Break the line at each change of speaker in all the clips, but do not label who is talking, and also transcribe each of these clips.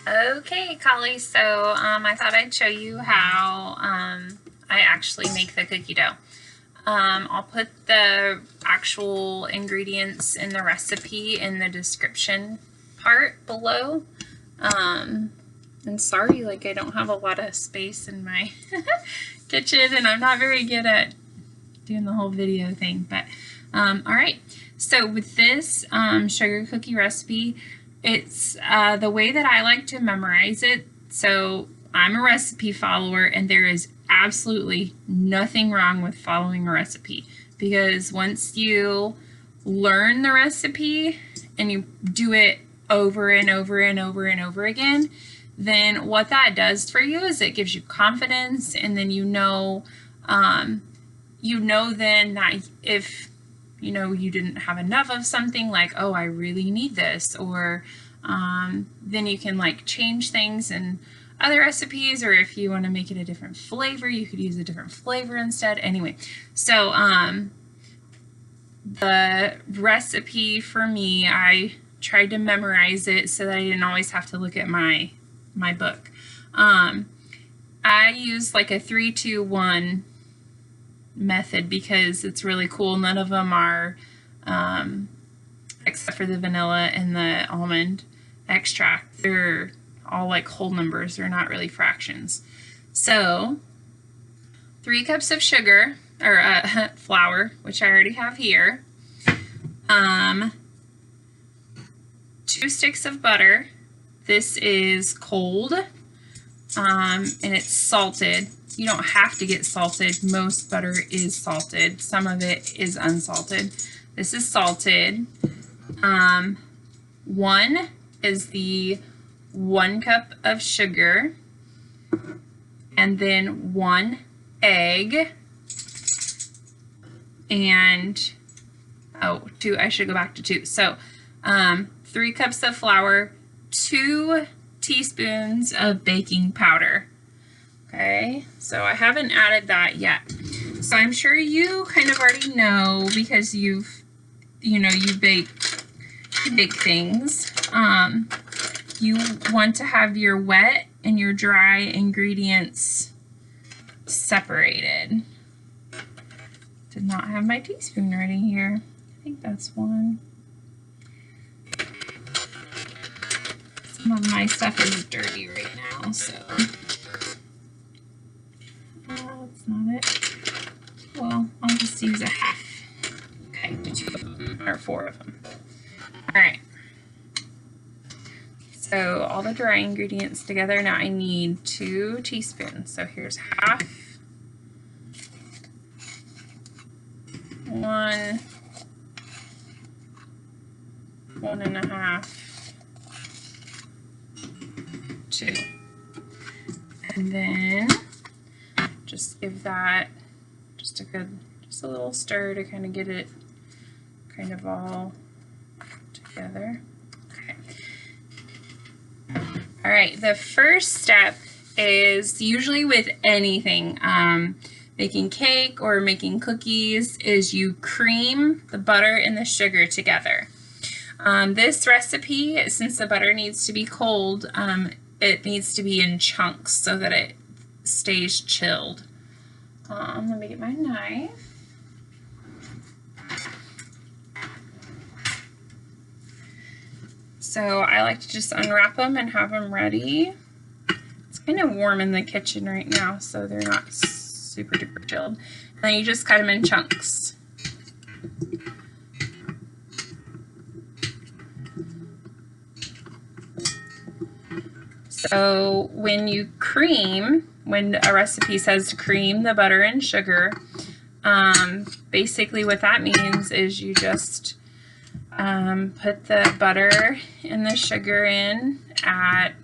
Okay, Collie, so I thought I'd show you how I actually make the cookie dough. I'll put the actual ingredients in the recipe in the description part below. And sorry, like I don't have a lot of space in my kitchen and I'm not very good at doing the whole video thing, but all right. So with this sugar cookie recipe, it's the way that I like to memorize it. So I'm a recipe follower, and there is absolutely nothing wrong with following a recipe, because once you learn the recipe and you do it over and over and over and over again, then what that does for you is it gives you confidence, and then you know then that if you didn't have enough of something, like, oh, I really need this, or then you can like change things in other recipes, or if you want to make it a different flavor, you could use a different flavor instead. Anyway, so the recipe for me, I tried to memorize it so that I didn't always have to look at my book. I use like a 3-2-1 method because it's really cool. None of them are, except for the vanilla and the almond extract, they're all like whole numbers. They're not really fractions. So 3 cups of sugar, or flour, which I already have here, 2 sticks of butter. This is cold, and it's salted. You don't have to get salted. Most butter is salted. Some of it is unsalted. This is salted. 1 is the 1 cup of sugar, and then 1 egg, and 2. I should go back to 2. So 3 cups of flour, 2 teaspoons of baking powder. Okay, so I haven't added that yet. So I'm sure you kind of already know, because you bake things. You want to have your wet and your dry ingredients separated. Did not have my teaspoon ready here. I think that's 1. Some of my stuff is dirty right now, so that's not it. Well, I'll just use a half. Okay, 2 of them, or 4 of them. All right. So all the dry ingredients together. Now I need 2 teaspoons. So here's half. 1, 1.5, 2. And then just give that just a little stir to kind of get it kind of all together. Okay. All right, the first step is usually with anything, making cake or making cookies, is you cream the butter and the sugar together. This recipe, since the butter needs to be cold, it needs to be in chunks so that it stays chilled. Let me get my knife. So I like to just unwrap them and have them ready. It's kind of warm in the kitchen right now, so they're not super duper chilled. And then you just cut them in chunks. So when a recipe says to cream the butter and sugar, basically what that means is you just put the butter and the sugar in at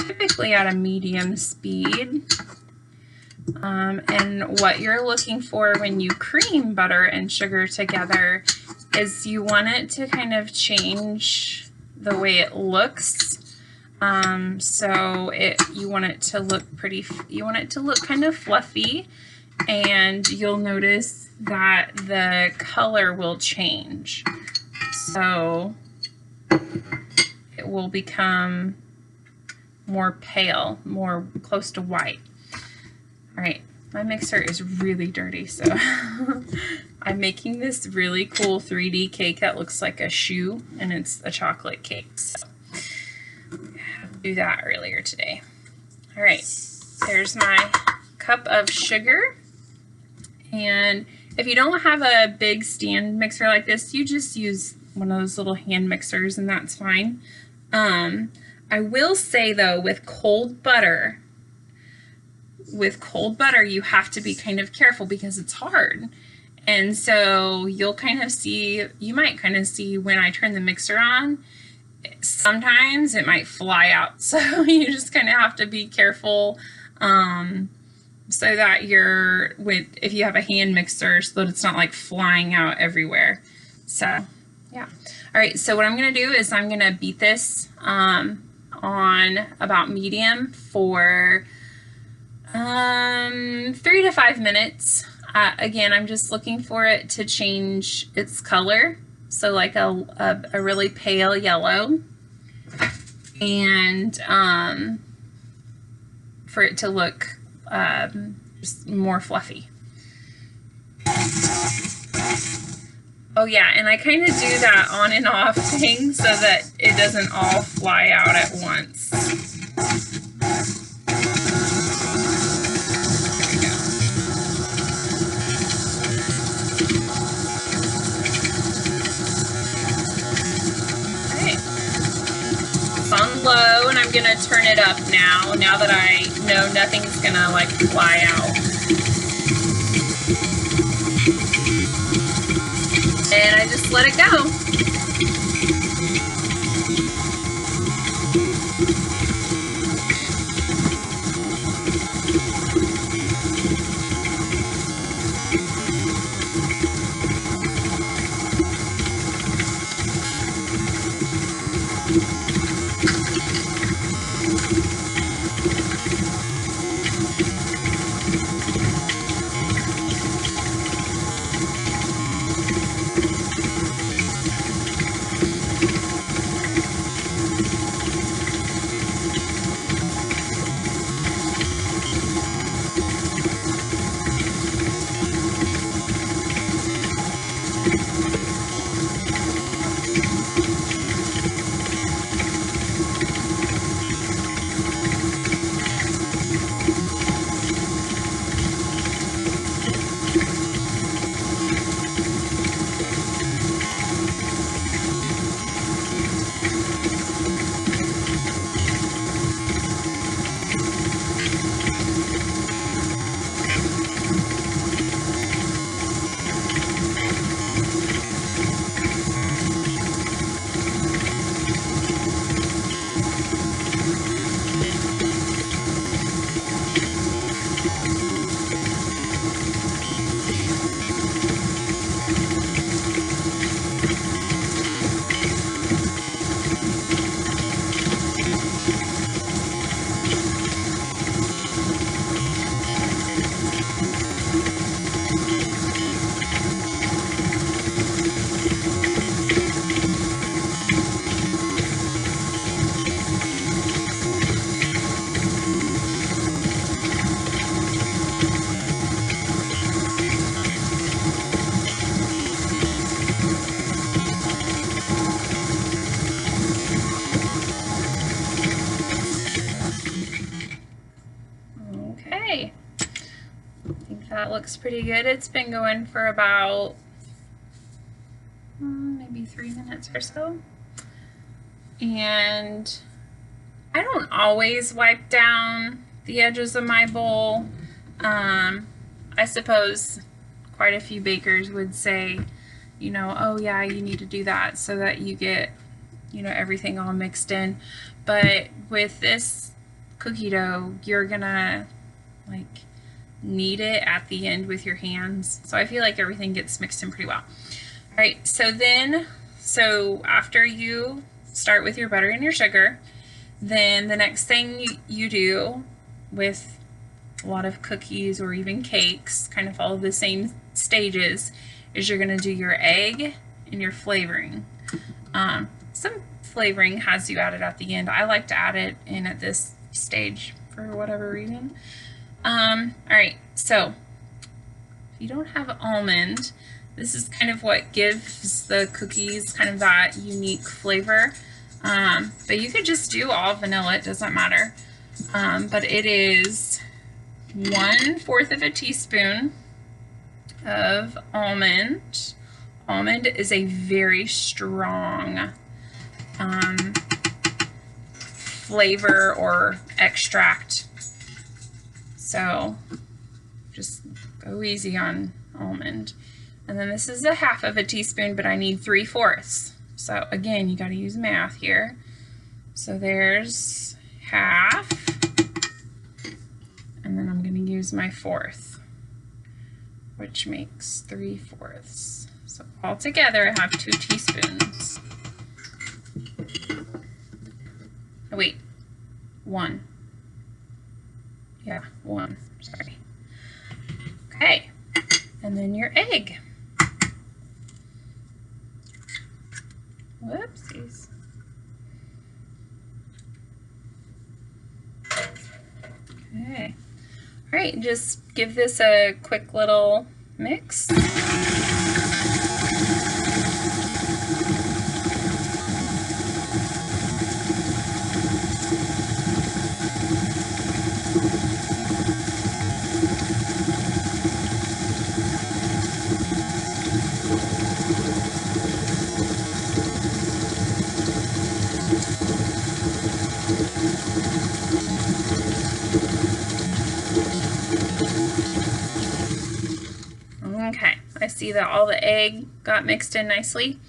typically at a medium speed. And what you're looking for when you cream butter and sugar together is you want it to kind of change the way it looks. So you want it to look kind of fluffy, and you'll notice that the color will change. So it will become more pale, more close to white. All right, my mixer is really dirty, so I'm making this really cool 3D cake that looks like a shoe, and it's a chocolate cake. So I had to do that earlier today. All right, there's my cup of sugar. And if you don't have a big stand mixer like this, you just use one of those little hand mixers, and that's fine. I will say though, with cold butter, you have to be kind of careful because it's hard. And so you'll kind of see, you might kind of see when I turn the mixer on, sometimes it might fly out. So you just kind of have to be careful so that if you have a hand mixer, so that it's not like flying out everywhere. So yeah. All right, so what I'm gonna do is I'm gonna beat this on about medium for 3 to 5 minutes. Again, I'm just looking for it to change its color, so like a really pale yellow, and for it to look just more fluffy. Oh yeah, and I kind of do that on and off thing so that it doesn't all fly out at once. There we go. Alright. It's on low, and I'm gonna turn it up now that I know nothing's gonna like fly out. And I just let it go. Okay, I think that looks pretty good. It's been going for about maybe 3 minutes or so. And I don't always wipe down the edges of my bowl. I suppose quite a few bakers would say, you know, oh yeah, you need to do that so that you get, you know, everything all mixed in. But with this cookie dough, you're gonna like knead it at the end with your hands. So I feel like everything gets mixed in pretty well. All right, so after you start with your butter and your sugar, then the next thing you do with a lot of cookies or even cakes, kind of follow the same stages, is you're gonna do your egg and your flavoring. Some flavoring has you add it at the end. I like to add it in at this stage for whatever reason. All right, so if you don't have almond, this is kind of what gives the cookies kind of that unique flavor. But you could just do all vanilla, it doesn't matter. But it is 1/4 of a teaspoon of almond. Almond is a very strong flavor or extract. So just go easy on almond. And then this is 1/2 of a teaspoon, but I need 3/4. So again, you got to use math here. So there's 1/2, and then I'm going to use my 1/4, which makes 3/4. So all together I have 2 teaspoons. Oh wait, 1. Yeah, 1, sorry. Okay, and then your egg. Whoopsies. Okay. All right, just give this a quick little mix. Okay, I see that all the egg got mixed in nicely.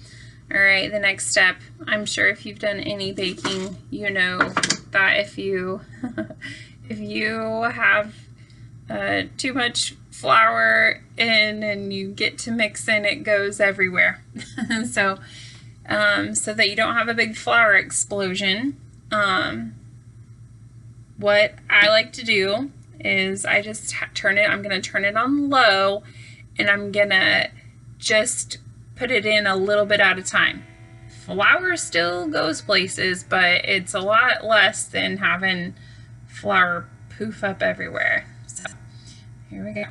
All right, the next step, I'm sure if you've done any baking, you know that if you if you have too much flour in and you get to mix in, it goes everywhere. So so that you don't have a big flour explosion, what I like to do is I just turn it, I'm going to turn it on low, and I'm going to just put it in a little bit at a time. Flour still goes places, but it's a lot less than having flour poof up everywhere. So here we go.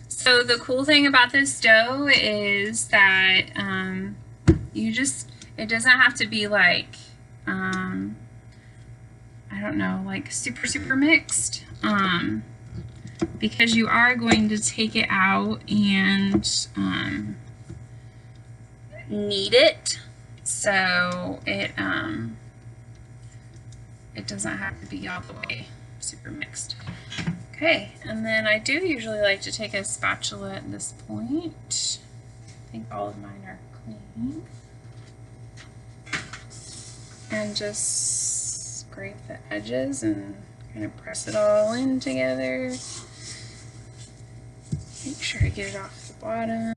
So the cool thing about this dough is that it doesn't have to be like, I don't know, like super mixed, because you are going to take it out and knead it, so it doesn't have to be all the way super mixed. Okay, and then I do usually like to take a spatula at this point. I think all of mine are clean. And just scrape the edges and kind of press it all in together. Make sure I get it off the bottom.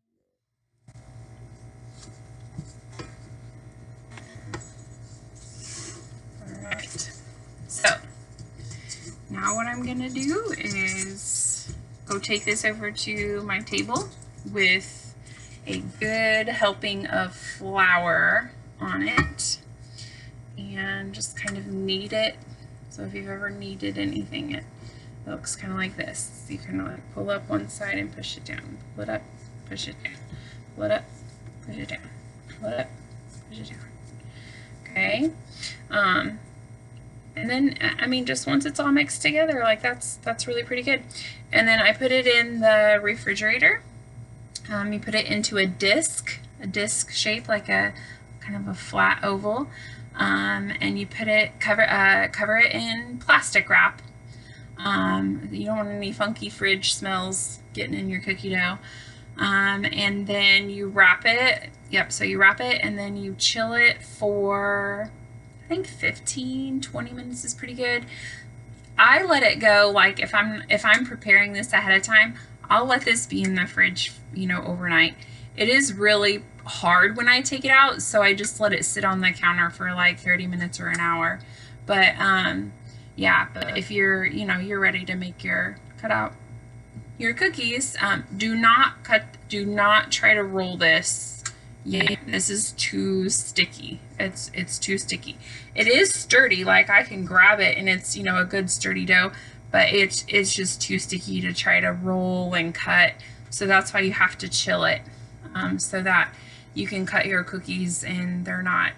Alright, so now what I'm going to do is go take this over to my table with a good helping of flour on it and just kind of knead it. So if you've ever kneaded anything, it looks kind of like this. So you kind of like pull up one side and push it down. Pull it up, push it down. Pull it up, push it down. Pull it up, push it down. Okay. And then, I mean, just once it's all mixed together, like that's really pretty good. And then I put it in the refrigerator. You put it into a disc shape, like a kind of a flat oval, and you put it, cover it in plastic wrap. You don't want any funky fridge smells getting in your cookie dough. And then you wrap it. Yep, so you wrap it and then you chill it for, I think 15-20 minutes is pretty good. I let it go, like if I'm preparing this ahead of time, I'll let this be in the fridge, you know, overnight. It is really hard when I take it out, so I just let it sit on the counter for like 30 minutes or an hour. But yeah, but if you're, you know, you're ready to make cut out your cookies, do not try to roll this. Yeah, this is too sticky. It's too sticky. It is sturdy, like I can grab it and it's, you know, a good sturdy dough, but it's just too sticky to try to roll and cut. So that's why you have to chill it, so that you can cut your cookies and they're not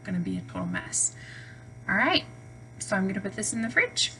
going to be a total mess. All right, so I'm going to put this in the fridge.